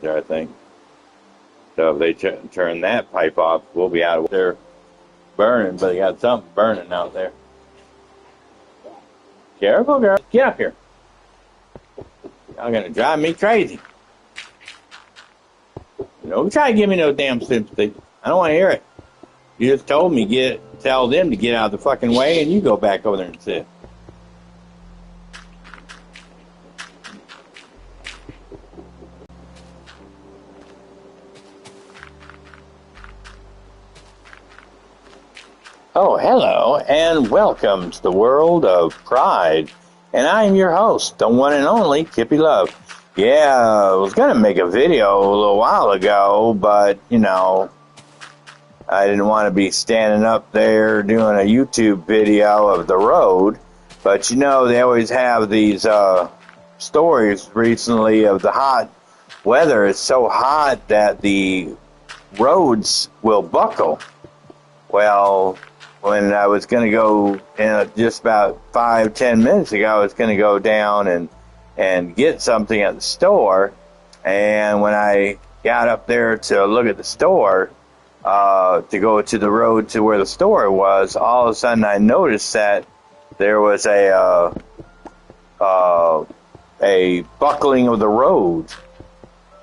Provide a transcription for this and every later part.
there, I think. So if they turn that pipe off, we'll be out of there burning, but they got something burning out there. Careful, girl. Get up here. Y'all gonna drive me crazy. Don't try to give me no damn sympathy. I don't want to hear it. You just told me tell them to get out of the fucking way, and you go back over there and sit. Oh, hello, and welcome to the world of pride. And I'm your host, the one and only Kippy Love. Yeah, I was going to make a video a little while ago, but, I didn't want to be standing up there doing a YouTube video of the road. But, they always have these stories recently of the hot weather. It's so hot that the roads will buckle. Well, when I was going to go, just about 5-10 minutes ago, I was going to go down and get something at the store. And when I got up there to look at the store, to go to the road to where the store was, all of a sudden I noticed that there was a buckling of the road.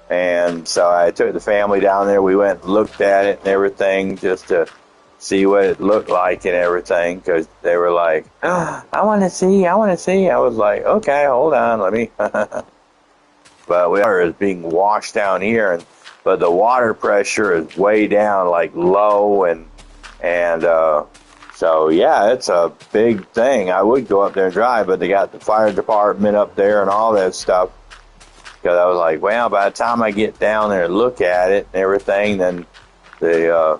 And so I took the family down there. We went and looked at it and everything just to see what it looked like and everything, because they were like, I want to see. I was like, okay, hold on, let me. But we are being washed down here, but the water pressure is way down, like low, and so yeah, it's a big thing. I would go up there and drive, but they got the fire department up there and all that stuff. Because I was like, well, by the time I get down there and look at it and everything, then the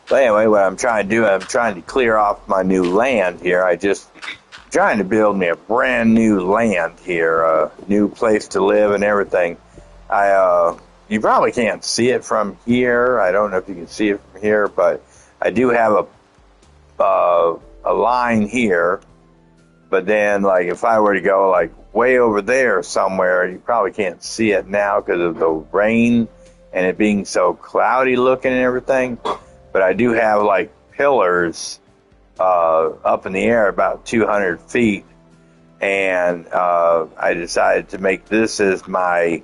But anyway, what I'm trying to do, I'm trying to clear off my new land here. Trying to build me a brand new land here, a new place to live and everything. You probably can't see it from here. I don't know if you can see it from here, but I do have a line here. But then, like, if I were to go, like, way over there somewhere, you probably can't see it now because of the rain and it being so cloudy looking and everything. But I do have, like, pillars up in the air about 200 feet. And I decided to make this as my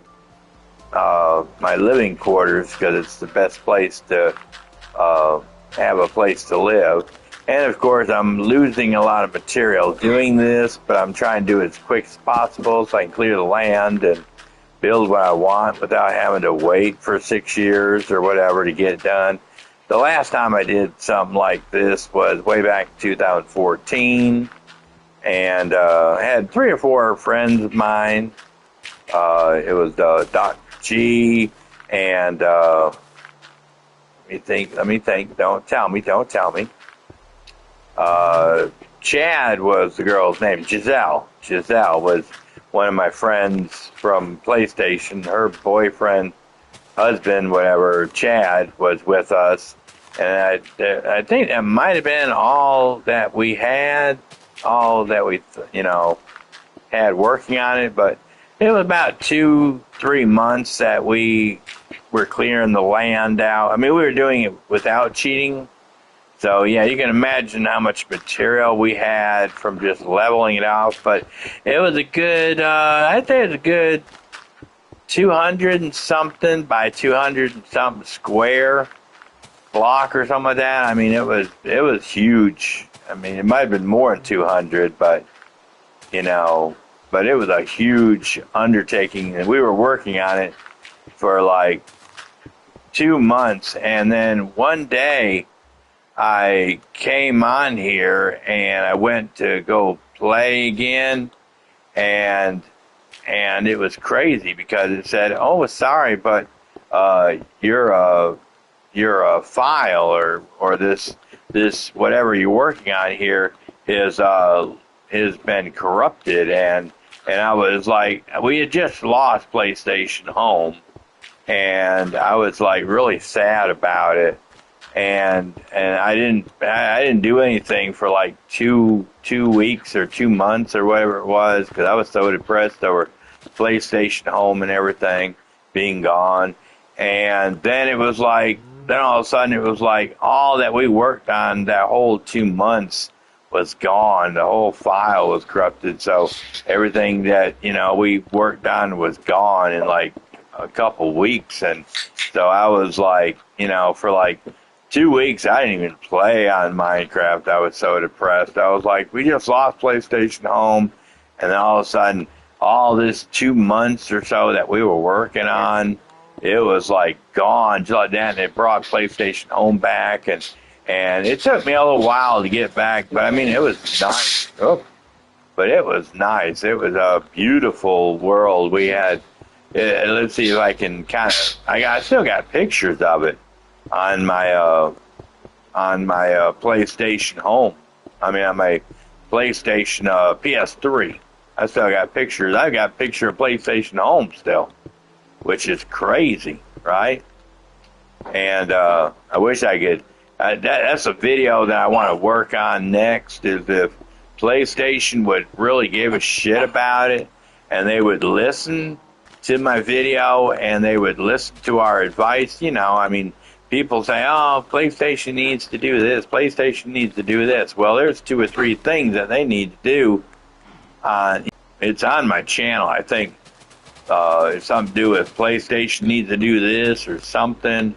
living quarters because it's the best place to have a place to live. And, of course, I'm losing a lot of material doing this, but I'm trying to do it as quick as possible so I can clear the land and build what I want without having to wait for 6 years or whatever to get it done. The last time I did something like this was way back in 2014, and I had 3 or 4 friends of mine. It was Dr. G, and let me think, don't tell me. Chad was the girl's name. Giselle was one of my friends from PlayStation. Her boyfriend, husband, whatever, Chad, was with us. And I think that might have been all that we had working on it. But it was about 2-3 months that we were clearing the land out. I mean, we were doing it without cheating. So, yeah, you can imagine how much material we had from just leveling it off. But it was a good, I'd say it was a good 200 and something by 200 and something square block or something like that. I mean, it was huge. I mean, it might have been more than 200, but it was a huge undertaking. And we were working on it for like 2 months. And then one day, I came on here and I went to go play again, and it was crazy because it said, "Oh, sorry, but your file or this whatever you're working on here has been corrupted." And I was like, we had just lost PlayStation Home, and I was like really sad about it. And I didn't do anything for like two weeks or 2 months or whatever it was because I was so depressed over PlayStation Home and everything being gone. And then it was like, then all of a sudden it was like all that we worked on that whole 2 months was gone. The whole file was corrupted. So everything that, you know, we worked on was gone in like a couple weeks. And so I was like, you know, for like 2 weeks, I didn't even play on Minecraft. I was so depressed. I was like, we just lost PlayStation Home. And then all of a sudden, all this 2 months or so that we were working on, it was like gone just like that. And it brought PlayStation Home back. And it took me a little while to get back. But I mean, it was nice. Oh, but it was nice. It was a beautiful world. We had, let's see if I can kind of, I still got pictures of it on my PlayStation Home. I mean, on my PlayStation PS3. I still got pictures. I got a picture of PlayStation Home still, which is crazy, right? And I wish I could. That's a video that I want to work on next. Is if PlayStation would really give a shit about it, and they would listen to my video, and they would listen to our advice. You know, I mean, people say, oh, PlayStation needs to do this, PlayStation needs to do this. Well, there's 2 or 3 things that they need to do. It's on my channel. I think it's something to do with PlayStation needs to do this or something.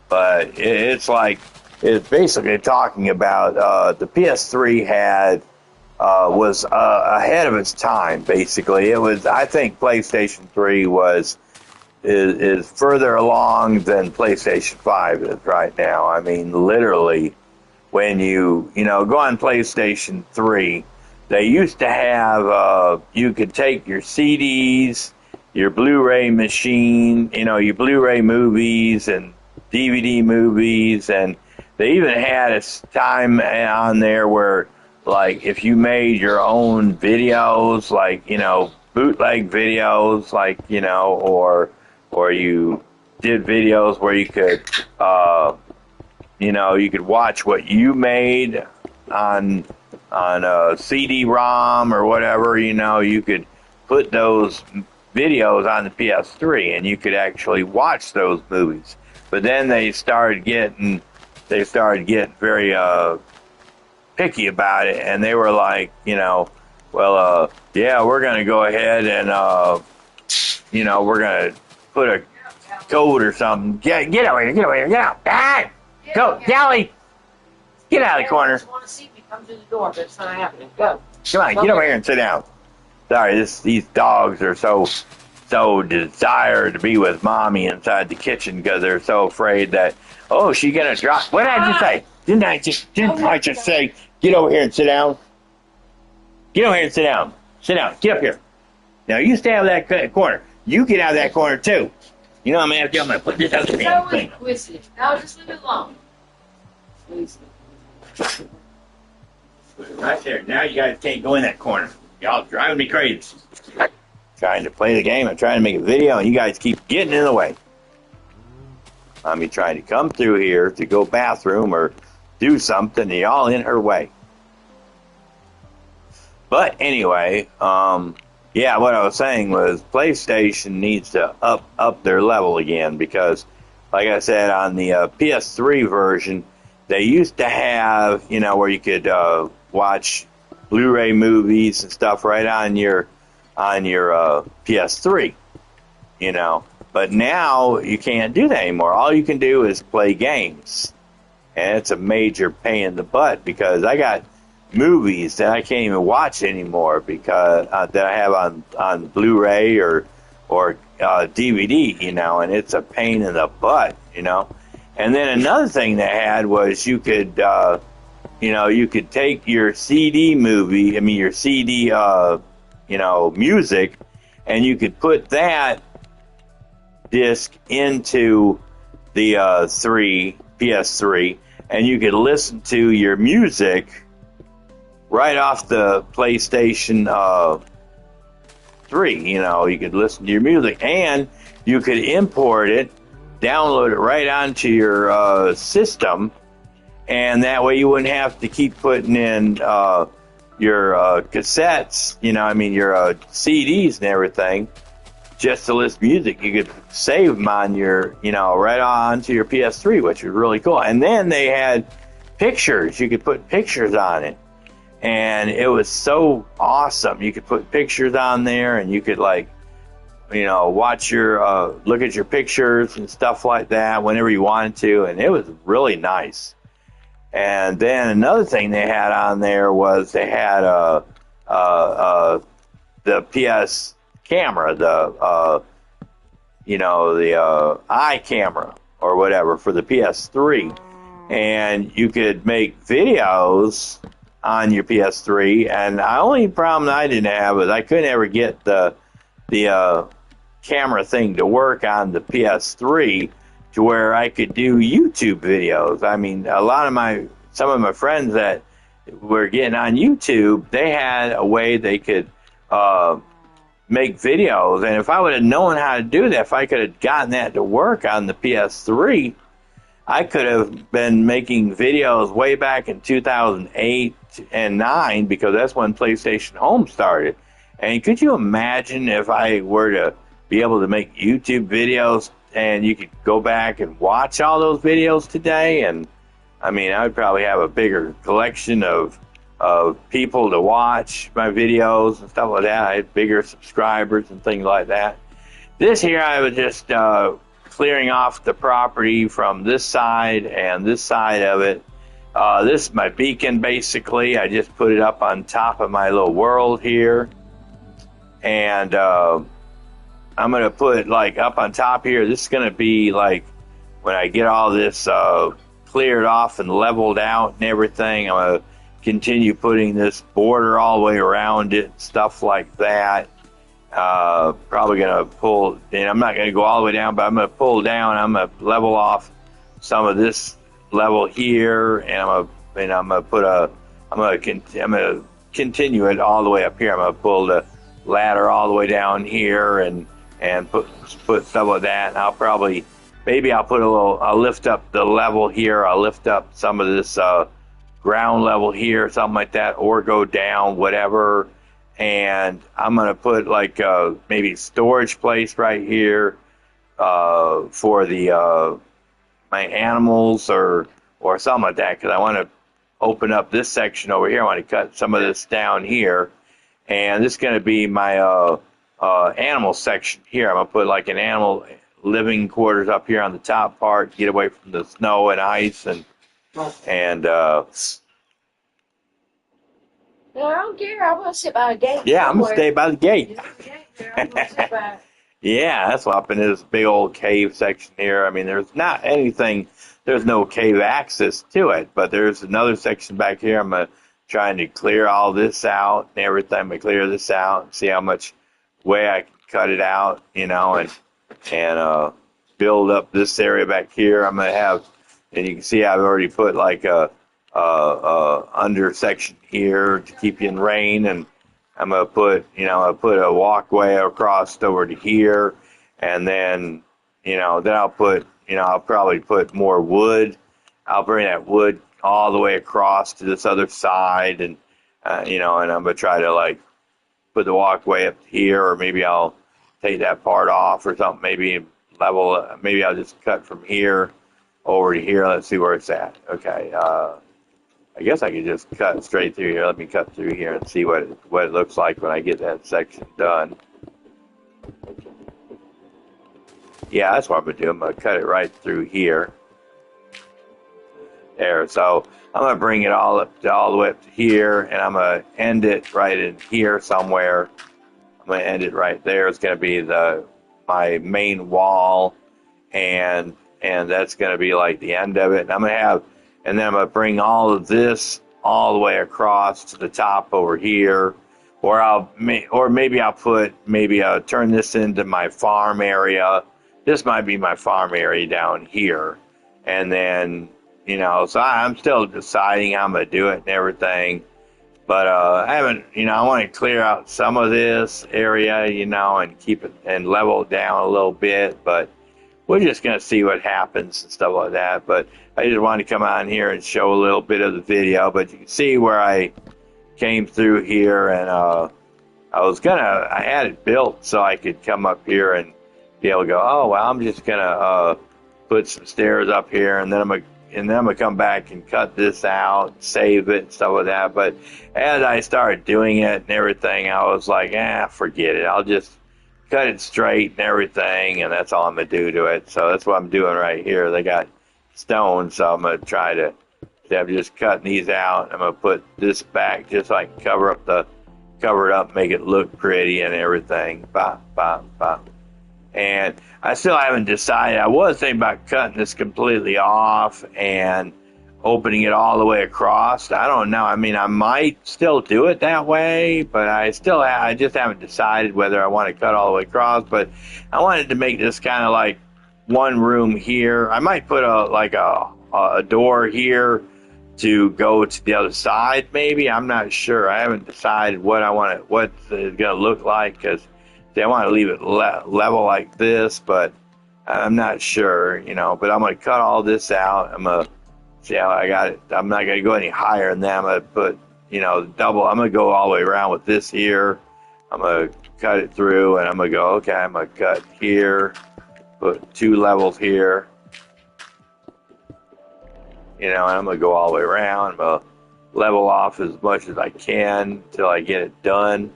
But it's like, it's basically talking about the PS3 was ahead of its time, basically. It was, I think PlayStation 3 is further along than PlayStation 5 is right now. I mean, literally, when you go on PlayStation 3, they used to have, you could take your CDs, your Blu-ray machine, your Blu-ray movies and DVD movies, and they even had a time on there where, like, if you made your own videos, like, bootleg videos, like, or you did videos where you could, you could watch what you made on a CD-ROM or whatever, you could put those videos on the PS3 and you could actually watch those movies. But then they started getting very picky about it, and they were like, well, yeah, we're going to go ahead and, we're going to put a code or something. Get over here, get out. Ah! Go, Gally! Get out of the corner. Want to see me come to the door, but it's not happening. Go. Come on, get over here and sit down. Sorry, these dogs are so desire to be with mommy inside the kitchen because they're so afraid that, oh, she's gonna drop. What did I just say? Didn't I just say, get over here and sit down? Get over here and sit down. Sit down. Get up here. Now you stay out of that corner. You get out of that corner too. I'm gonna put this other damn thing. Now just leave it alone. Please. Right there. Now you guys can't go in that corner. Y'all driving me crazy. Trying to play the game. I'm trying to make a video, and you guys keep getting in the way. I'm trying to come through here to go bathroom or do something, and y'all in her way. But anyway, yeah, what I was saying was PlayStation needs to up their level again because, like I said, on the PS3 version, they used to have, where you could watch Blu-ray movies and stuff right on your PS3, But now you can't do that anymore. All you can do is play games. And it's a major pain in the butt because I got movies that I can't even watch anymore because that I have on Blu-ray or DVD, and it's a pain in the butt, And then another thing they had was you could, you could take your CD your CD, music, and you could put that disc into the PS3, and you could listen to your music right off the PlayStation 3. You could listen to your music, and you could import it, download it right onto your system, and that way you wouldn't have to keep putting in your cassettes, your CDs and everything. just to list music. You could save them on your, right onto your PS3, which was really cool. And then they had pictures. You could put pictures on it. And it was so awesome. You could put pictures on there, and you could watch look at your pictures and stuff like that whenever you wanted to. And it was really nice. And then another thing they had on there was they had the PS camera, the eye camera or whatever for the PS3, and you could make videos on your PS3. And the only problem I didn't have was I couldn't ever get the camera thing to work on the PS3 to where I could do YouTube videos. I mean, some of my friends that were getting on YouTube, they had a way they could make videos. And if I would have known how to do that, if I could have gotten that to work on the PS3, I could have been making videos way back in 2008 and 9, because that's when PlayStation Home started. And could you imagine if I were to be able to make YouTube videos and you could go back and watch all those videos today? And I mean, I would probably have a bigger collection of people to watch my videos and stuff like that. I had bigger subscribers and things like that. This here, I was just clearing off the property from this side and this side of it. This is my beacon, basically. I just put it up on top of my little world here. And I'm going to put, up on top here, this is going to be, when I get all this cleared off and leveled out and everything, I'm going to continue putting this border all the way around it, stuff like that. Probably going to pull, and I'm not going to go all the way down, but I'm going to pull down. I'm going to level off some of this level here, and I'm going to continue it all the way up here. I'm going to pull the ladder all the way down here and put stuff like that. And I'll lift up the level here. I'll lift up some of this ground level here, something like that, or go down, whatever. And I'm going to put maybe storage place right here for the my animals or something like that, because I want to open up this section over here. I want to cut some of this down here, and this is going to be my animal section here. I'm going to put an animal living quarters up here on the top part, get away from the snow and ice and No, I don't care. I want to sit by a gate. Yeah, I'm going to stay by the gate. I'm gonna sit by. Yeah, that's up in this big old cave section here. I mean, there's no cave access to it, but there's another section back here. I'm trying to clear all this out and everything. I'm going to clear this out and see how much way I can cut it out, and build up this area back here. I'm going to have, and you can see I've already put a under section here to keep you in rain, and I'm gonna put a walkway across over to here, and then I'll probably put more wood. I'll bring that wood all the way across to this other side, and and I'm gonna try to put the walkway up here, or maybe I'll take that part off or something. Maybe I'll just cut from here over to here. Let's see where it's at. Okay. I guess I could just cut straight through here. Let me cut through here and see what it looks like when I get that section done. Yeah, that's what I'm going to do. I'm going to cut it right through here. There. So I'm going to bring it all the way up to here, and I'm going to end it right in here somewhere. I'm going to end it right there. It's going to be my main wall, and that's going to be the end of it. And then I'm going to bring all of this all the way across to the top over here, or maybe I'll turn this into my farm area. This might be my farm area down here, and then so I'm still deciding how I'm going to do it and everything. But I haven't, I want to clear out some of this area, and keep it and level it down a little bit. But we're just going to see what happens and stuff like that. But I just wanted to come on here and show a little bit of the video. But you can see where I came through here, and I had it built so I could come up here and be able to go, oh, well, I'm just gonna put some stairs up here, and then I'm gonna come back and cut this out, save it, stuff like that. But as I started doing it and everything, I was like, forget it. I'll just cut it straight and everything, and that's all I'm gonna do to it. So that's what I'm doing right here. They got stone, so I'm gonna try to. I'm just cutting these out. I'm gonna put this back just like cover it up, make it look pretty and everything. Bop, bop, bop. And I still haven't decided. I was thinking about cutting this completely off and opening it all the way across. I don't know. I mean, I might still do it that way, but I just haven't decided whether I want to cut all the way across. But I wanted to make this kind of like one room here. I might put a door here to go to the other side, maybe. I'm not sure. I haven't decided what it's going to look like, because I want to leave it level like this, but I'm not sure, But I'm going to cut all this out. I'm going to see how I got it. I'm not going to go any higher than that. I'm going to put, double. I'm going to go all the way around with this here. I'm going to cut it through, and I'm going to go, okay, I'm going to cut here, put 2 levels here. And I'm going to go all the way around. I'm going to level off as much as I can till I get it done.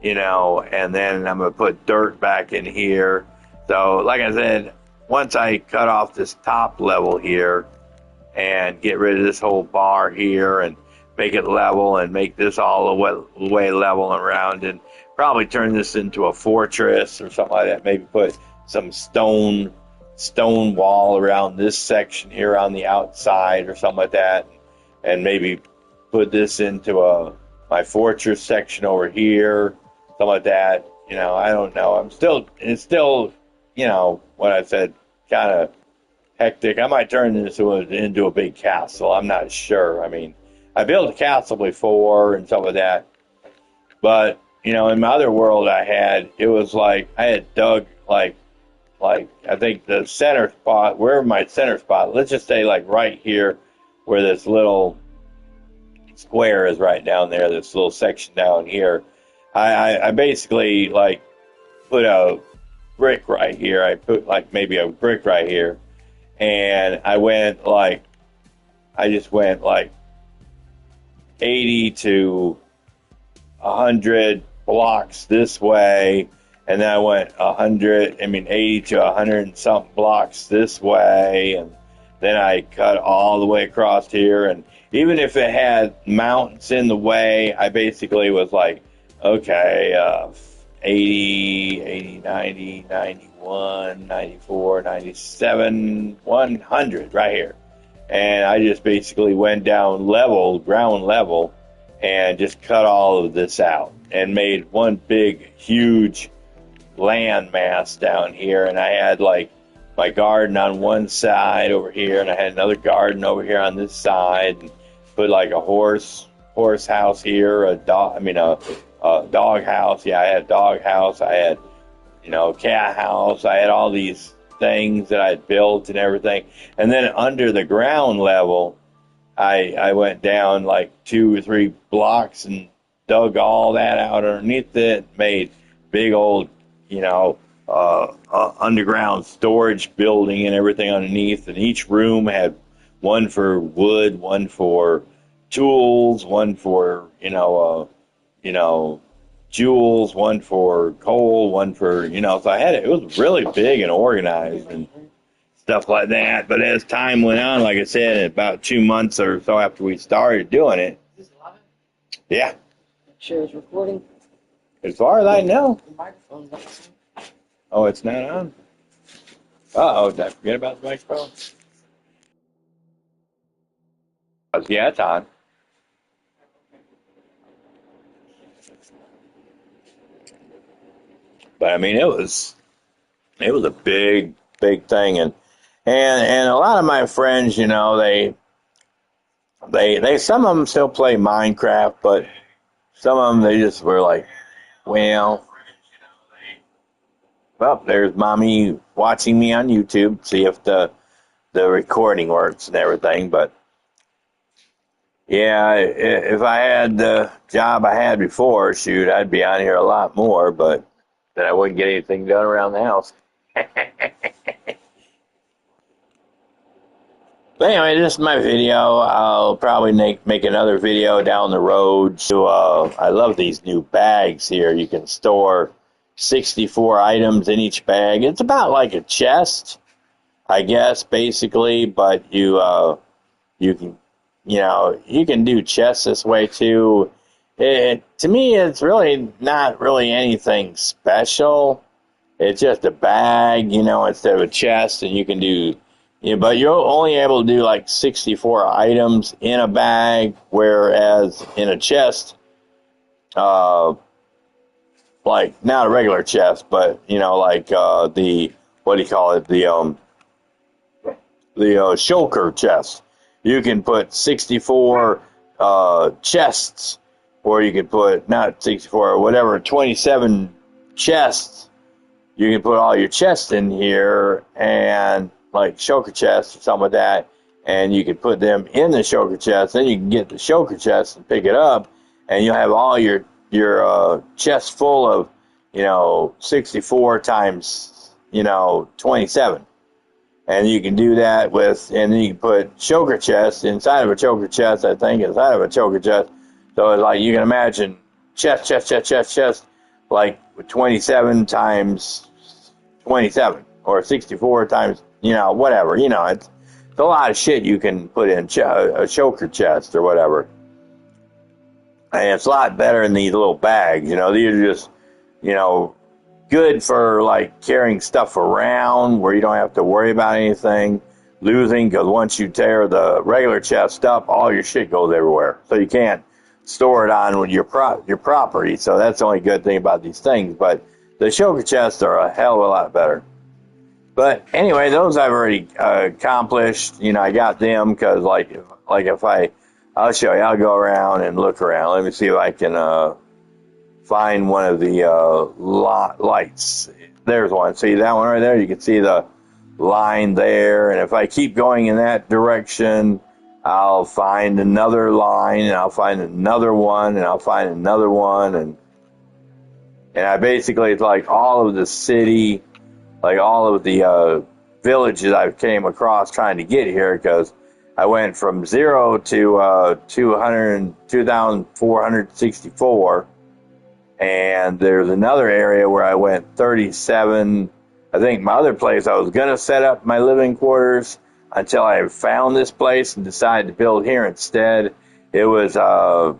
And then I'm going to put dirt back in here. So, like I said, once I cut off this top level here and get rid of this whole bar here and make it level and make this all the way level and round, and probably turn this into a fortress or something like that. Maybe put some stone wall around this section here on the outside or something like that, and maybe put this into my fortress section over here, something like that. I don't know. It's still, what I said, kind of hectic. I might turn this into a big castle. I'm not sure. I mean, I built a castle before and stuff like that, but in my other world it was like I had dug like I think the center spot, wherever my center spot, let's just say like right here where this little square is right down there, this little section down here, I basically like put a brick right here. I put like maybe a brick right here, and I just went like 80 to 100 blocks this way, and then I went 80 to 100 and something blocks this way, and then I cut all the way across here. And even if it had mountains in the way, I basically was like, okay, 80, 90, 91, 94, 97, 100 right here. And I just basically went down ground level, and just cut all of this out and made one big, huge land mass down here. And I had like my garden on one side over here, and I had another garden over here on this side, and put like a horse house here, a dog house. Yeah, I had a dog house. I had, cat house. I had all these things that I had built and everything. And then under the ground level, I went down like 2 or 3 blocks and dug all that out underneath it, made big old, underground storage building and everything underneath. And each room had one for wood, one for tools, one for, jewels, one for coal, one for, so it was really big and organized and stuff like that. But as time went on, like I said, about 2 months or so after we started doing it. Is it live? Yeah. Sure it's recording? As far as I know. The microphone's not on. Oh, it's not on? Uh-oh, did I forget about the microphone? Yeah, it's on. But I mean, it was a big thing, and a lot of my friends, they some of them still play Minecraft, but some of them they just were like, well, there's mommy watching me on YouTube, see if the recording works and everything, but Yeah, if I had the job I had before, shoot, I'd be on here a lot more, but then I wouldn't get anything done around the house. But anyway, this is my video. I'll probably make another video down the road. So, I love these new bags here. You can store 64 items in each bag. It's about like a chest, I guess, basically, but you can, you can do chests this way too. To me, it's really not really anything special. It's just a bag, instead of a chest, and you can do, but you're only able to do like 64 items in a bag, whereas in a chest, uh, like not a regular chest, but like the what do you call it, the shulker chest. You can put 64 chests, or you can put not 64 or whatever, 27 chests. You can put all your chests in here, and like shulker chests or something like that, and you can put them in the shulker chest. Then you can get the shulker chest and pick it up, and you'll have all your chest full of 64 times 27. And you can do that and then you can put choker chest inside of a choker chest, I think, inside of a choker chest. So it's like you can imagine chest, like 27 times 27, or 64 times, whatever. It's a lot of shit you can put in a choker chest or whatever. And it's a lot better in these little bags. These are just, you know, good for like carrying stuff around where you don't have to worry about anything losing, because once you tear the regular chest up, all your shit goes everywhere. So you can't store it on with your property. So that's the only good thing about these things. But the choker chests are a hell of a lot better. But anyway, those I've already accomplished. I got them because like if I'll show you. I'll go around and look around. Let me see if I can find one of the lights. There's one. See that one right there? You can see the line there. And if I keep going in that direction, I'll find another line, and I'll find another one, and I'll find another one, and I basically, it's like all of the city, like all of the villages I've came across trying to get here, because I went from 0 to 2,464. And there's another area where I went 37. I think my other place, I was going to set up my living quarters until I found this place and decided to build here instead. It was, I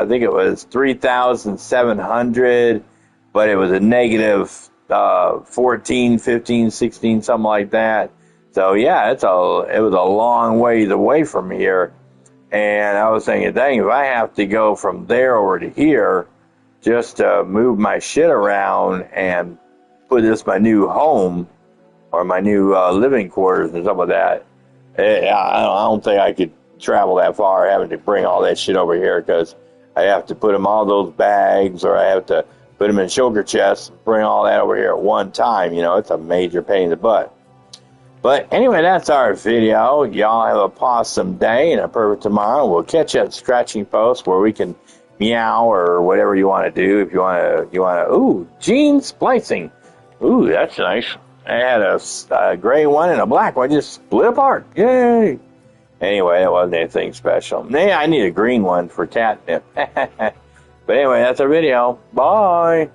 think it was 3,700, but it was a negative 14, 15, 16, something like that. So yeah, it was a long ways away from here. And I was thinking, dang, if I have to go from there over to here, just to move my shit around and put this my new home, or my new living quarters and stuff like that. I don't think I could travel that far having to bring all that shit over here, because I have to put them all those bags, or I have to put them in shoulder chests and bring all that over here at one time. It's a major pain in the butt. But anyway, that's our video. Y'all have a awesome day and a perfect tomorrow. We'll catch you at Scratching Post, where we can meow or whatever you want to do. If you want to, ooh, gene splicing. Ooh, that's nice. I had a gray one and a black one just split apart. Yay! Anyway, it wasn't anything special. Yeah, I need a green one for catnip. But anyway, that's our video. Bye.